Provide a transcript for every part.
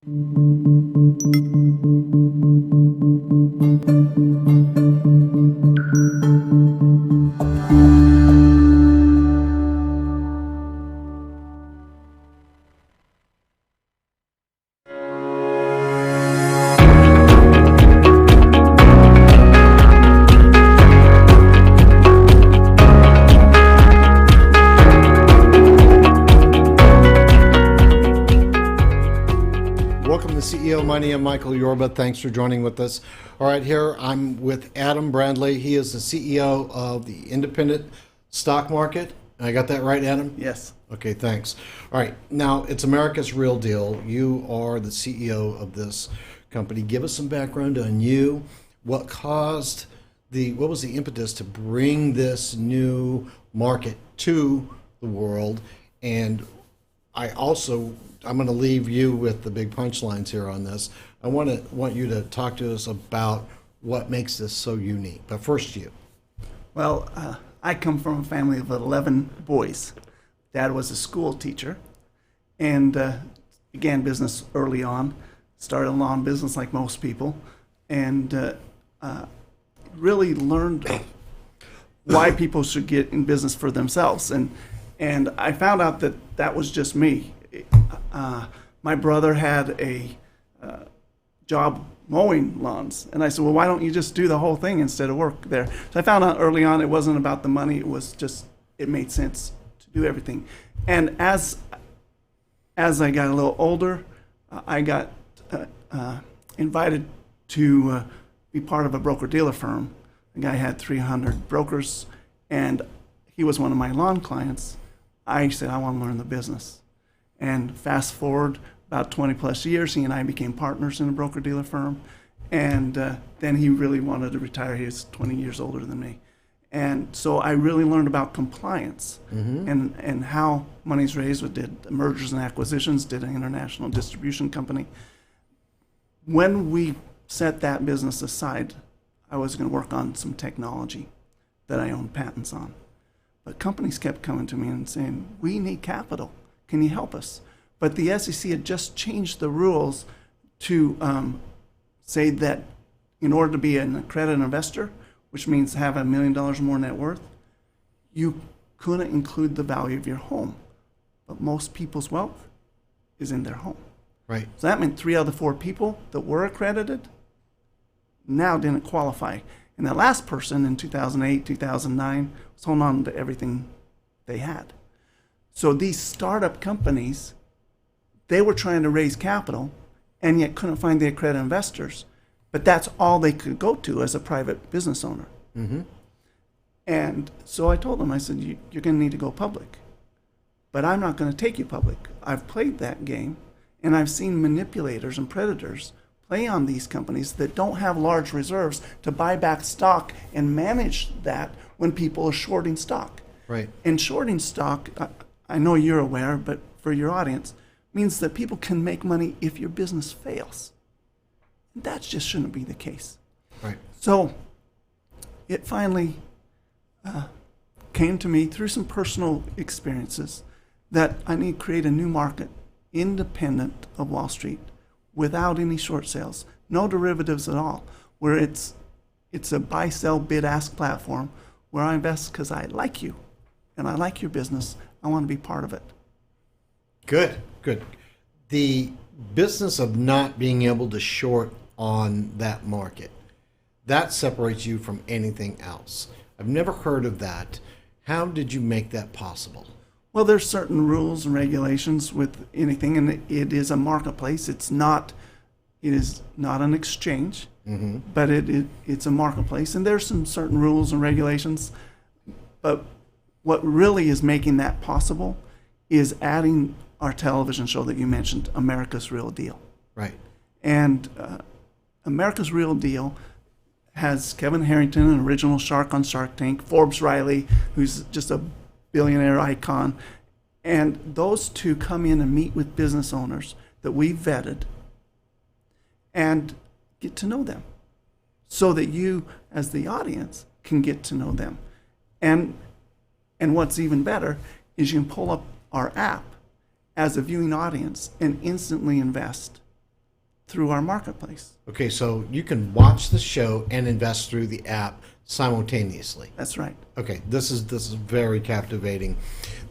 Welcome to CEO Money. I'm Michael Yorba. Thanks for joining with us. All right, here I'm with Adam Brandley. He is the CEO of the Independent Stock Market. I got that right, Adam? Yes. Okay, thanks. All right, now it's America's Real Deal. You are the CEO of this company. Give us some background on you. What was the impetus to bring this new market to the world? And I'm going to leave you with the big punchlines here on this. I want you to talk to us about what makes this so unique. But first, you. Well, I come from a family of 11 boys. Dad was a school teacher and began business early on. Started a lawn business like most people, and really learned why people should get in business for themselves. And I found out that was just me. My brother had a job mowing lawns, and I said, well, why don't you just do the whole thing instead of work there? So I found out early on it wasn't about the money. It was just, it made sense to do everything. And as I got a little older, I got invited to be part of a broker-dealer firm. The guy had 300 brokers, and he was one of my lawn clients. I said, I want to learn the business. And fast forward about 20 plus years, he and I became partners in a broker-dealer firm. And then he really wanted to retire. He was 20 years older than me. And so I really learned about compliance and how money's raised. We did mergers and acquisitions, did an international distribution company. When we set that business aside, I was going to work on some technology that I own patents on. But companies kept coming to me and saying, we need capital. Can you help us? But the SEC had just changed the rules to say that in order to be an accredited investor, which means have $1 million or more net worth, you couldn't include the value of your home. But most people's wealth is in their home. Right. So that meant 3 out of the 4 people that were accredited now didn't qualify. And that last person in 2008, 2009 was holding on to everything they had. So these startup companies, they were trying to raise capital and yet couldn't find the accredited investors. But that's all they could go to as a private business owner. Mm-hmm. And so I told them, I said, you're going to need to go public. But I'm not going to take you public. I've played that game, and I've seen manipulators and predators play on these companies that don't have large reserves to buy back stock and manage that when people are shorting stock. Right. And shorting stock, I know you're aware, but for your audience, means that people can make money if your business fails. That just shouldn't be the case. Right. So it finally came to me through some personal experiences that I need to create a new market independent of Wall Street without any short sales, no derivatives at all, where it's a buy, sell, bid, ask platform where I invest because I like you and I like your business. I want to be part of it. Good. The business of not being able to short on that market, that separates you from anything else. I've never heard of that. How did you make that possible? Well, there's certain rules and regulations with anything, and it is a marketplace. It is not an exchange, but it's a marketplace, and there's some certain rules and regulations. But what really is making that possible is adding our television show that you mentioned, America's Real Deal. Right. And America's Real Deal has Kevin Harrington, an original shark on Shark Tank, Forbes Riley, who's just a billionaire icon, and those two come in and meet with business owners that we vetted and get to know them so that you, as the audience, can get to know them. And what's even better is you can pull up our app as a viewing audience and instantly invest through our marketplace. Okay, so you can watch the show and invest through the app simultaneously. That's right. Okay, this is very captivating.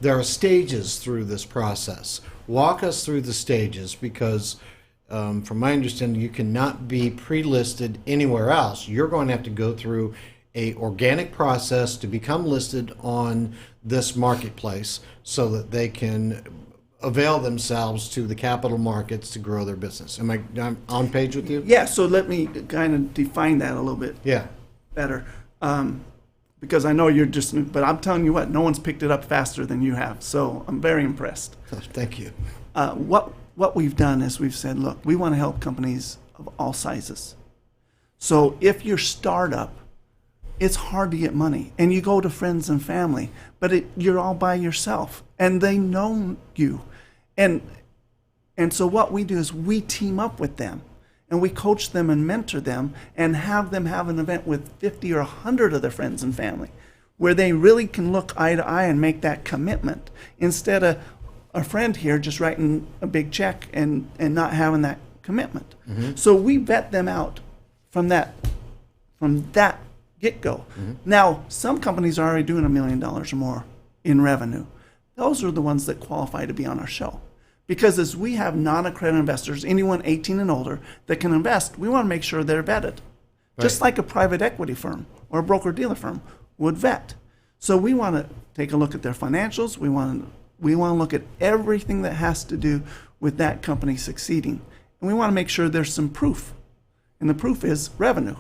There are stages through this process. Walk us through the stages, because from my understanding, you cannot be pre-listed anywhere else. You're going to have to go through a organic process to become listed on this marketplace so that they can avail themselves to the capital markets to grow their business. I'm on page with you? Yeah, so let me kind of define that a little bit Yeah. better. Because I know you're just, but I'm telling you what, no one's picked it up faster than you have. So I'm very impressed. Thank you. What we've done is we've said, look, we want to help companies of all sizes. So if you're startup, it's hard to get money, and you go to friends and family, but you're all by yourself, and they know you, and so what we do is we team up with them, and we coach them and mentor them, and have them have an event with 50 or 100 of their friends and family, where they really can look eye to eye and make that commitment, instead of a friend here just writing a big check and not having that commitment. Mm-hmm. So we vet them out from that get-go. Mm-hmm. Now, some companies are already doing $1 million or more in revenue. Those are the ones that qualify to be on our show. Because as we have non-accredited investors, anyone 18 and older that can invest, we want to make sure they're vetted. Right. Just like a private equity firm or a broker-dealer firm would vet. So we want to take a look at their financials. We want to look at everything that has to do with that company succeeding. And we want to make sure there's some proof. And the proof is revenue,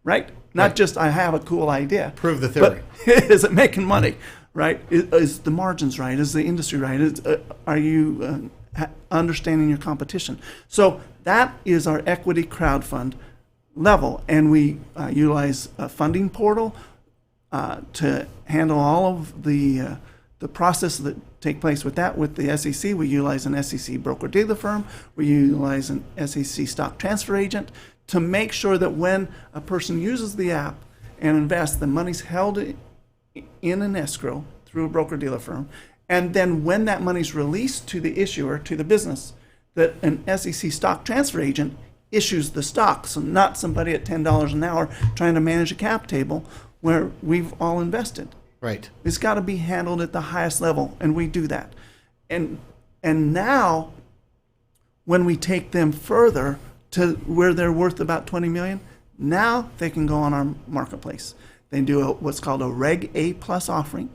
right? Not just I have a cool idea. Prove the theory. But is it making money, right? Is the margins right? Is the industry right? Are you understanding your competition? So that is our equity crowdfund level. And we utilize a funding portal to handle all of the process that take place with that. With the SEC, we utilize an SEC broker-dealer firm. We utilize an SEC stock transfer agent to make sure that when a person uses the app and invests, the money's held in an escrow through a broker-dealer firm. And then when that money's released to the issuer, to the business, that an SEC stock transfer agent issues the stock. So not somebody at $10 an hour trying to manage a cap table where we've all invested. Right. It's got to be handled at the highest level, and we do that. And now, when we take them further to where they're worth about $20 million, now they can go on our marketplace. They do what's called a Reg A+ offering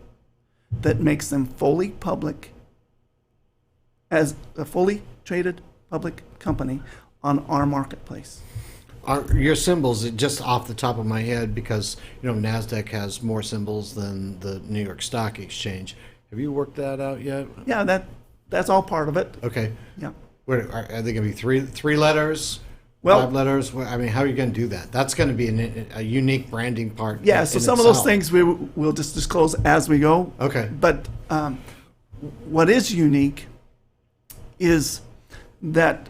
that makes them fully public as a fully traded public company on our marketplace. Your symbols, just off the top of my head, because NASDAQ has more symbols than the New York Stock Exchange. Have you worked that out yet? Yeah, that's all part of it. Okay. Yeah. Are they going to be three letters? Well, 5 letters? I mean, how are you going to do that? That's going to be a unique branding part. Yeah, so some of those things we'll just disclose as we go. Okay. But what is unique is that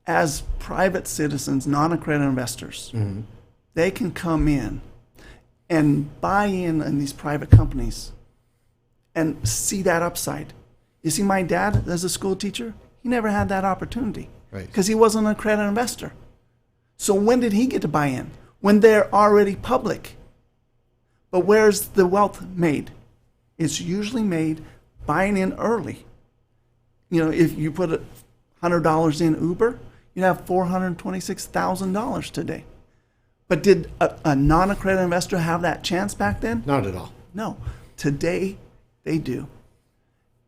as private citizens, non-accredited investors, mm-hmm. they can come in and buy in these private companies and see that upside. You see, my dad, as a school teacher, he never had that opportunity. Right. Because he wasn't an accredited investor. So when did he get to buy in? When they're already public. But where's the wealth made? It's usually made buying in early. If you put $100 in Uber, you'd have $426,000 today. But did a non-accredited investor have that chance back then? Not at all. No. Today, they do.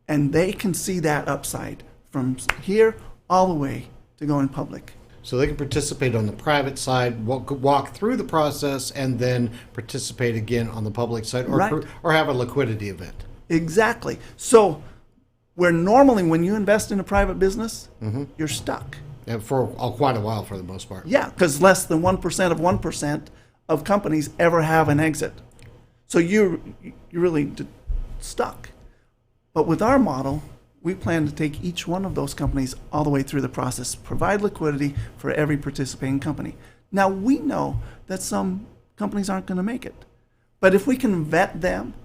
And they can see that upside from here all the way to going public. So they can participate on the private side, walk through the process, and then participate again on the public side, or have a liquidity event. Exactly. So where normally when you invest in a private business, mm-hmm. you're stuck. Yeah, for quite a while for the most part. Yeah, because less than 1% of 1% of companies ever have an exit. So you're really stuck. But with our model, we plan to take each one of those companies all the way through the process, provide liquidity for every participating company. Now, we know that some companies aren't going to make it. But if we can vet them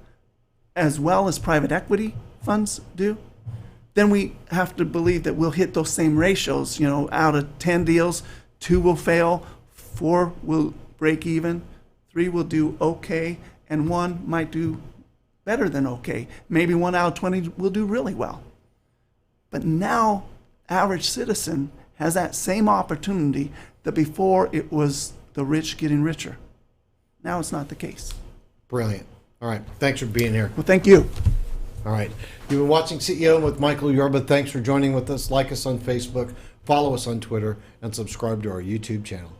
as well as private equity funds do, then we have to believe that we'll hit those same ratios. You know, out of 10 deals, 2 will fail, 4 will break even, 3 will do okay, and 1 might do better than okay. Maybe 1 out of 20 will do really well. But now, average citizen has that same opportunity that before it was the rich getting richer. Now it's not the case. Brilliant. All right. Thanks for being here. Well, thank you. All right. You've been watching CEO with Michael Yorba. Thanks for joining with us. Like us on Facebook, follow us on Twitter, and subscribe to our YouTube channel.